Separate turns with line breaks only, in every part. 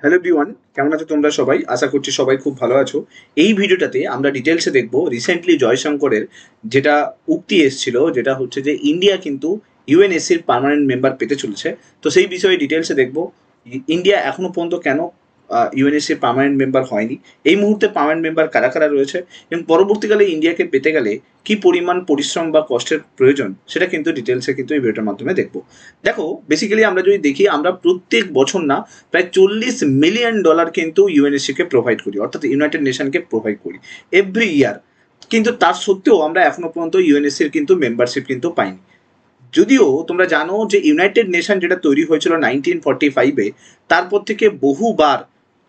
Hello everyone, কেমন আছো তোমরা সবাই? আশা করছি সবাই খুব ভালো আছো। এই ভিডিওটাতে আমরা ডিটেলসে দেখব রিসেন্টলি জয়শঙ্করের যেটা উক্তি এসেছিল, যেটা হচ্ছে যে ইন্ডিয়া কিন্তু ইউএনএসসির পার্মানেন্ট মেম্বার পেতে চলেছে। তো সেই বিষয়ে ডিটেলসে দেখব ইন্ডিয়া এখনো পর্যন্ত কেন ইউএনএসসির পার্মানেন্ট মেম্বার হয়নি, এই মুহূর্তে পার্মানেন্ট মেম্বার কারা কারা রয়েছে, এবং পরবর্তীকালে ইন্ডিয়াকে পেতে গেলে কি পরিমাণ পরিশ্রম বা কষ্টের প্রয়োজন, সেটা কিন্তু ডিটেলসে কিন্তু এই ভিডিওটার মাধ্যমে দেখবো। দেখো, বেসিক্যালি আমরা যদি দেখি, আমরা প্রত্যেক বছর না প্রায় $40 মিলিয়ন কিন্তু ইউএনএসসি কে প্রোভাইড করি, অর্থাৎ ইউনাইটেড নেশনকে প্রোভাইড করি এভরি ইয়ার। কিন্তু তার সত্ত্বেও আমরা এখনো পর্যন্ত ইউএনএসসির কিন্তু মেম্বারশিপ কিন্তু পাইনি। যদিও তোমরা জানো যে ইউনাইটেড নেশন যেটা তৈরি হয়েছিল 1945-এ, তারপর থেকে বহুবার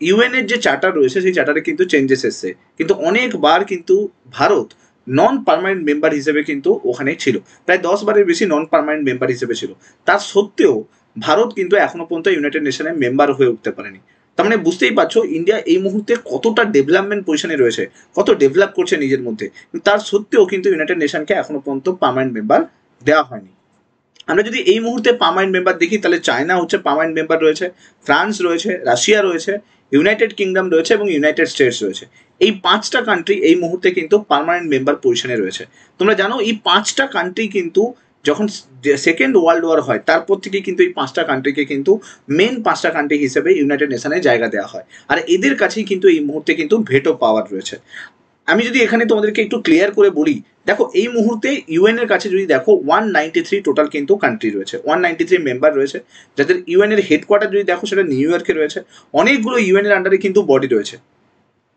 ইউএন এর যে চার্টার রয়েছে সেই চার্টারে কিন্তু চেঞ্জেস এসছে, কিন্তু অনেকবার কিন্তু ভারত নন পার্মানেন্ট মেম্বার হিসেবে কিন্তু ওখানে ছিল। প্রায় 10 বারের বেশি নন পার্মানেন্ট মেম্বার হিসেবে ছিল। তার সত্ত্বেও ভারত কিন্তু এখনো পর্যন্ত ইউনাইটেড নেশনের মেম্বার হয়ে উঠতে পারেনি। তার মানে বুঝতেই পারছো ইন্ডিয়া এই মুহূর্তে কতটা ডেভেলপমেন্ট পজিশনে রয়েছে, কত ডেভেলপ করছে নিজের মধ্যে। তার সত্ত্বেও কিন্তু ইউনাইটেড নেশনকে এখনো পর্যন্ত পার্মানেন্ট মেম্বার দেওয়া হয়নি। আমরা যদি এই মুহূর্তে পার্মানেন্ট মেম্বার দেখি, তাহলে চায়না হচ্ছে পার্মানেন্ট মেম্বার রয়েছে, ফ্রান্স রয়েছে, রাশিয়া রয়েছে, ইউনাইটেড কিংডম রয়েছে এবং ইউনাইটেড স্টেটস রয়েছে। এই 5টা কান্ট্রি এই মুহূর্তে কিন্তু পার্মানেন্ট মেম্বার পজিশনে রয়েছে। তোমরা জানো এই 5টা কান্ট্রি কিন্তু যখন সেকেন্ড ওয়ার্ল্ড ওয়ার হয় তারপর থেকে কিন্তু এই 5টা কান্ট্রিকে কিন্তু মেন 5টা কান্ট্রি হিসেবে ইউনাইটেড নেশনে জায়গা দেওয়া হয়। আর এদের কাছেই কিন্তু এই মুহূর্তে কিন্তু ভেটো পাওয়ার রয়েছে। আমি যদি এখানে তোমাদেরকে একটু ক্লিয়ার করে বলি, দেখো এই মুহূর্তে ইউএন এর কাছে যদি দেখো 193 টোটাল কিন্তু কান্ট্রি রয়েছে, 193 মেম্বার রয়েছে, যাদের ইউএন এর হেডকোয়ার্টার যদি দেখো সেটা নিউ ইয়র্কে রয়েছে। অনেকগুলো ইউএন এর আন্ডারে কিন্তু বডি রয়েছে,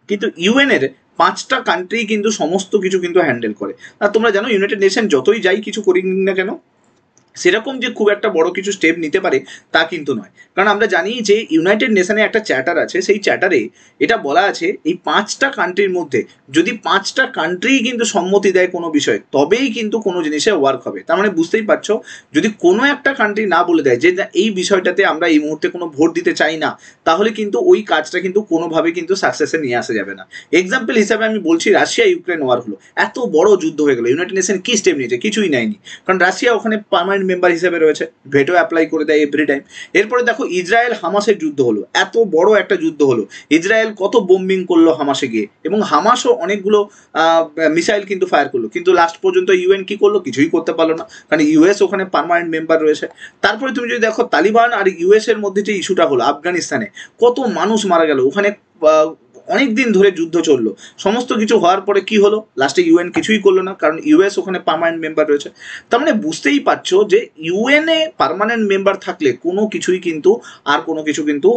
কিন্তু ইউএন এর 5টা কান্ট্রি কিন্তু সমস্ত কিছু কিন্তু হ্যান্ডেল করে। আর তোমরা জানো ইউনাইটেড নেশন যতই যাই কিছু করি না কেন, সেরকম যে খুব একটা বড় কিছু স্টেপ নিতে পারে তা কিন্তু নয়। কারণ আমরা জানি যে ইউনাইটেড নেশনে একটা চ্যাটার আছে, সেই চ্যাটারে এটা বলা আছে এই 5টা কান্ট্রির মধ্যে যদি 5টা কান্ট্রি কিন্তু সম্মতি দেয় কোনো বিষয়ে, তবেই কিন্তু কোনো জিনিসে ওয়ার্ক হবে। তার মানে বুঝতেই পারছো, যদি কোনো একটা কান্ট্রি না বলে দেয় যে এই বিষয়টাতে আমরা এই মুহূর্তে কোনো ভোট দিতে চাই না, তাহলে কিন্তু ওই কাজটা কিন্তু কোনোভাবে কিন্তু সাকসেসে নিয়ে আসা যাবে না। এক্সাম্পল হিসাবে আমি বলছি, রাশিয়া ইউক্রেন ওয়ার হলো, এত বড় যুদ্ধ হয়ে গেল, ইউনাইটেড নেশন কি স্টেপ নিয়েছে? কিছুই নেয়নি। কারণ রাশিয়া ওখানে পার্মানেন্ট মেম্বার হিসেবে রয়েছে, ভেটো অ্যাপ্লাই করে দেয় এভরি টাইম। এরপরে দেখো ইসরায়েল হামাসের যুদ্ধ হলো, এত বড় একটা যুদ্ধ হলো, ইসরায়েল কত বোম্বিং করলো হামাসে গিয়ে, এবং হামাসও অনেকগুলো মিসাইল কিন্তু ফায়ার করলো, কিন্তু লাস্ট পর্যন্ত ইউএন কি করলো? কিছুই করতে পারলো না, কারণ ইউএস ওখানে পার্মানেন্ট মেম্বার রয়েছে। তারপরে তুমি যদি দেখো তালিবান আর ইউএস এর মধ্যে যে ইস্যুটা হলো আফগানিস্তানে, কত মানুষ মারা গেল ওখানে, অনেক দিন ধরে যুদ্ধ চললো। সমস্ত কিছু হওয়ার পরে কি হলো? লাস্টে ইউএন কিছুই করলো না, কারণ ইউএস ওখানে পার্মানেন্ট মেম্বার রয়েছে। তার মানে বুঝতেই পারছো যে ইউএনএ পার্মানেন্ট মেম্বার থাকলে কোনো কিছুই কিন্তু আর কোনো কিছু কিন্তু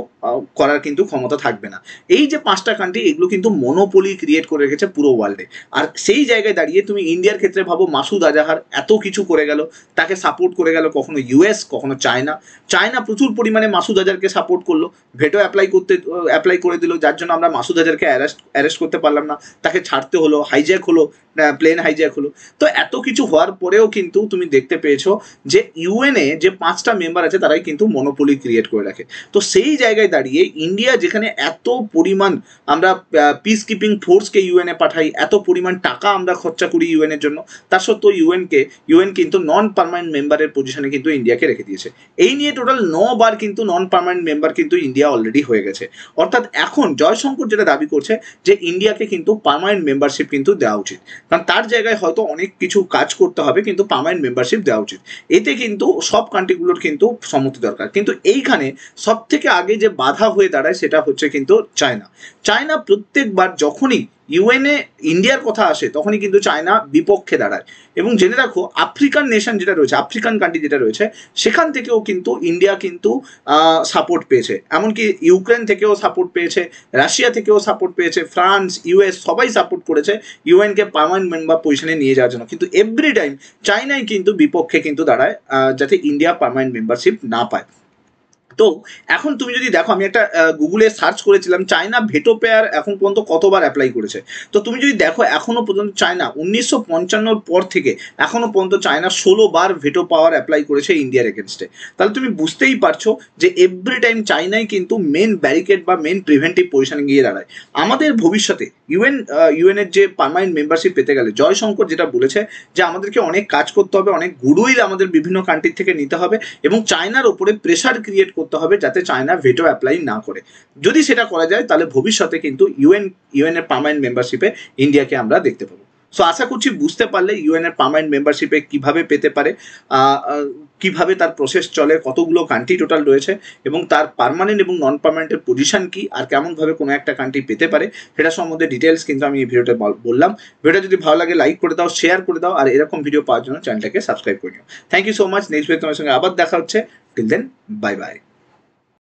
করার কিন্তু ক্ষমতা থাকবে না। এই যে 5টা কান্ট্রি, এগুলো কিন্তু মনোপলি ক্রিয়েট করে রেখেছে পুরো ওয়ার্ল্ডে। আর সেই জায়গায় দাঁড়িয়ে তুমি ইন্ডিয়ার ক্ষেত্রে ভাবো, মাসুদ আজাহার এত কিছু করে গেল, তাকে সাপোর্ট করে গেল কখনো ইউএস, কখনো চায়না। চায়না প্রচুর পরিমাণে মাসুদ আজারকে সাপোর্ট করলো, ভেটো অ্যাপ্লাই করে দিল, যার জন্য আমরা মাসুদ আজারকে অ্যারেস্ট করতে পারলাম না, তাকে ছাড়তে হলো, হাইজ্যাক হলো, প্লেন হাইজ্যাক হলো। তো এত কিছু হওয়ার পরেও কিন্তু তুমি দেখতে পেয়েছো যে ইউএনএ যে 5টা মেম্বার আছে তারাই কিন্তু মনোপলি ক্রিয়েট করে রাখে। তো সেই জায়গায় দাঁড়িয়ে ইন্ডিয়া যেখানে এত পরিমাণ আমরা পিস কিপিং ফোর্সকে ইউএনএ পাঠাই, এত পরিমাণ টাকা আমরা খরচা করি ইউএনের জন্য, তার সত্ত্বেও ইউএন কিন্তু নন পার্মানেন্ট মেম্বারের পজিশনে কিন্তু ইন্ডিয়াকে রেখে দিয়েছে। এই নিয়ে টোটাল 9 বার কিন্তু নন পার্মানেন্ট মেম্বার কিন্তু ইন্ডিয়া অলরেডি হয়ে গেছে। অর্থাৎ এখন জয়শঙ্কর যেটা দাবি করছে যে ইন্ডিয়াকে কিন্তু পার্মানেন্ট মেম্বারশিপ কিন্তু দেওয়া উচিত, কারণ তার জায়গায় হয়তো অনেক কিছু কাজ করতে হবে, কিন্তু পার্মানেন্ট মেম্বারশিপ দেওয়া উচিত। এতে কিন্তু সব কান্ট্রিগুলোর কিন্তু সম্মতি দরকার। কিন্তু এইখানে সব থেকে আগে যে বাধা হয়ে দাঁড়ায় সেটা হচ্ছে কিন্তু চায়না। চায়না প্রত্যেকবার যখনই ইউএনএ ইন্ডিয়ার কথা আসে তখনই কিন্তু চায়না বিপক্ষে দাঁড়ায়। এবং জেনে রাখো, আফ্রিকান নেশন যেটা রয়েছে, আফ্রিকান কান্ট্রি যেটা রয়েছে, সেখান থেকেও কিন্তু ইন্ডিয়া কিন্তু সাপোর্ট পেয়েছে। এমনকি ইউক্রেন থেকেও সাপোর্ট পেয়েছে, রাশিয়া থেকেও সাপোর্ট পেয়েছে, ফ্রান্স, ইউএস সবাই সাপোর্ট করেছে ইউএনকে পার্মানেন্ট মেম্বার পজিশনে নিয়ে যাওয়ার জন্য। কিন্তু এভরি টাইম চায়নাই কিন্তু বিপক্ষে কিন্তু দাঁড়ায়, যাতে ইন্ডিয়া পার্মানেন্ট মেম্বারশিপ না পায়। তো এখন তুমি যদি দেখো, আমি একটা গুগলে সার্চ করেছিলাম চায়না ভেটো পেয়ার এখন পর্যন্ত কতবার অ্যাপ্লাই করেছে। তো তুমি যদি দেখো এখনো পর্যন্ত চায়না 1955 পর থেকে এখনো পর্যন্ত চায়না 16 বার ভেটো পাওয়ার অ্যাপ্লাই করেছে ইন্ডিয়ার এগেনস্টে। তাহলে তুমি বুঝতেই পারছো যে এভরি টাইম চায়নাই কিন্তু মেন ব্যারিকেড বা মেন প্রিভেন্টিভ পজিশনে গিয়ে দাঁড়ায়। আমাদের ভবিষ্যতে ইউএন এর যে পার্মানেন্ট মেম্বারশিপ পেতে গেলে জয়শঙ্কর যেটা বলেছে যে আমাদেরকে অনেক কাজ করতে হবে, অনেক গুডউইল আমাদের বিভিন্ন কান্ট্রি থেকে নিতে হবে এবং চায়নার ওপরে প্রেশার ক্রিয়েট করতে হবে যাতে চায়না ভেটো অ্যাপ্লাই না করে। যদি সেটা করা যায় তাহলে ভবিষ্যতে কিন্তু ইউএন এর পার্মানেন্ট মেম্বারশিপে ইন্ডিয়াকে আমরা দেখতে পাবো। সো আশা করছি বুঝতে পারলে ইউএন এর পার্মানেন্ট মেম্বারশিপে কিভাবে পেতে পারে, কিভাবে তার প্রসেস চলে, কতগুলো কান্ট্রি টোটাল রয়েছে এবং তার পার্মানেন্ট এবং নন পার্মানেন্টের পজিশন কি, আর কেমনভাবে কোনো একটা কান্ট্রি পেতে পারে সেটা সম্বন্ধে ডিটেলস কিন্তু আমি এই ভিডিওতে বললাম। ভিডিওটা যদি ভালো লাগে লাইক করে দাও, শেয়ার করে দাও, আর এরকম ভিডিও পাওয়ার জন্য চ্যানেলটাকে সাবস্ক্রাইব করে নিও। Thank you so much. Next video তোমার সঙ্গে আবার দেখা হচ্ছে। Till then, bye by.